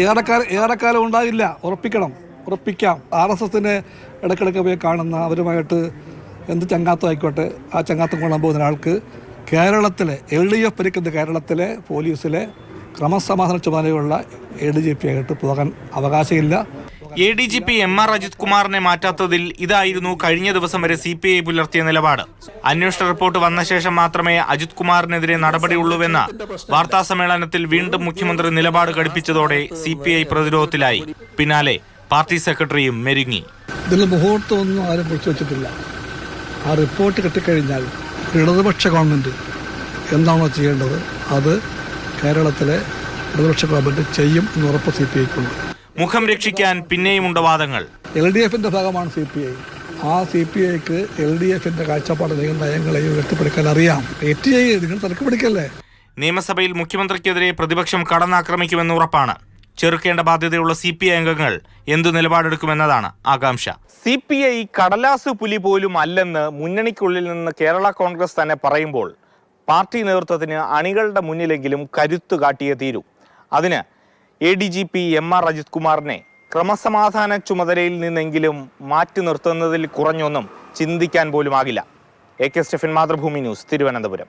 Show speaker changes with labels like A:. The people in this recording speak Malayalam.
A: ഏറെക്കാലം ഉണ്ടാകില്ല. ഉറപ്പിക്കാം. RSSനെ ഇടയ്ക്കിടയ്ക്ക് പോയി കാണുന്ന അവരുമായിട്ട് എന്ത് ചങ്ങാത്തം ആയിക്കോട്ടെ, ആ ചങ്ങാത്തം കൊള്ളാൻ പോകുന്ന ഒരാൾക്ക് കേരളത്തിലെ LDF ഭരിക്കുന്ന കേരളത്തിലെ പോലീസിലെ ക്രമസമാധാന ചുമതലയുള്ള ADGP ആയിട്ട് പോകാൻ അവകാശമില്ല.
B: ADGP MR അജിത് കുമാറിനെ മാറ്റാത്തതിൽ ഇതായിരുന്നു കഴിഞ്ഞ ദിവസം വരെ CPI പുലർത്തിയ നിലപാട്. അന്വേഷണ റിപ്പോർട്ട് വന്ന ശേഷം മാത്രമേ അജിത് കുമാറിനെതിരെ നടപടിയുള്ളൂവെന്ന വാർത്താ സമ്മേളനത്തിൽ വീണ്ടും മുഖ്യമന്ത്രി നിലപാട് ഘടിപ്പിച്ചതോടെ CPI പ്രതിരോധത്തിലായി. പിന്നാലെ പാർട്ടി സെക്രട്ടറിയും മെരുങ്ങി.
A: ഇതിൽ മുഹൂർത്തമൊന്നും ആരും കുറിച്ച് വെച്ചിട്ടില്ല. ആ റിപ്പോർട്ട് കിട്ടിക്കഴിഞ്ഞാൽ ഇടതുപക്ഷ ഗവൺമെൻറ് എന്താണോ ചെയ്യേണ്ടത് അത് കേരളത്തിലെ ഇടതുപക്ഷ ഗവൺമെൻറ് ചെയ്യും എന്ന് ഉറപ്പ് CPIക്കുണ്ട്.
B: മുഖം രക്ഷിക്കാൻ പിന്നെയുമുണ്ട് വാദങ്ങൾ.
A: LDFന്റെ ഭാഗമാണ് CPI. ആ CPIക്ക് LDFന്റെ കാഴ്ചപ്പാടിനെയും നയങ്ങളെയും ഉയർത്തിപ്പിടിക്കാൻ അറിയാം. നിങ്ങൾ തിരക്ക് പിടിക്കല്ലേ?
B: നിയമസഭയിൽ മുഖ്യമന്ത്രിക്കെതിരെ പ്രതിപക്ഷം കടന്നാക്രമിക്കുമെന്ന് ഉറപ്പാണ്. ചെറുക്കേണ്ട ബാധ്യതയുള്ള CPI അംഗങ്ങൾ എന്തു നിലപാടെടുക്കുമെന്നതാണ് ആകാംക്ഷ. CPI കടലാസ് പുലി പോലും അല്ലെന്ന് മുന്നണിക്കുള്ളിൽ നിന്ന് കേരള കോൺഗ്രസ് തന്നെ പറയുമ്പോൾ പാർട്ടി നേതൃത്വത്തിന് അണികളുടെ മുന്നിലെങ്കിലും കരുത്തു കാട്ടിയേ തീരൂ. അതിന് ADGP MR അജിത് കുമാറിനെ ക്രമസമാധാന ചുമതലയിൽ നിന്നെങ്കിലും മാറ്റി നിർത്തുന്നതിൽ കുറഞ്ഞൊന്നും ചിന്തിക്കാൻ പോലുമാകില്ല. AK Stephen, Mathrubhumi news, Thiruvananthapuram.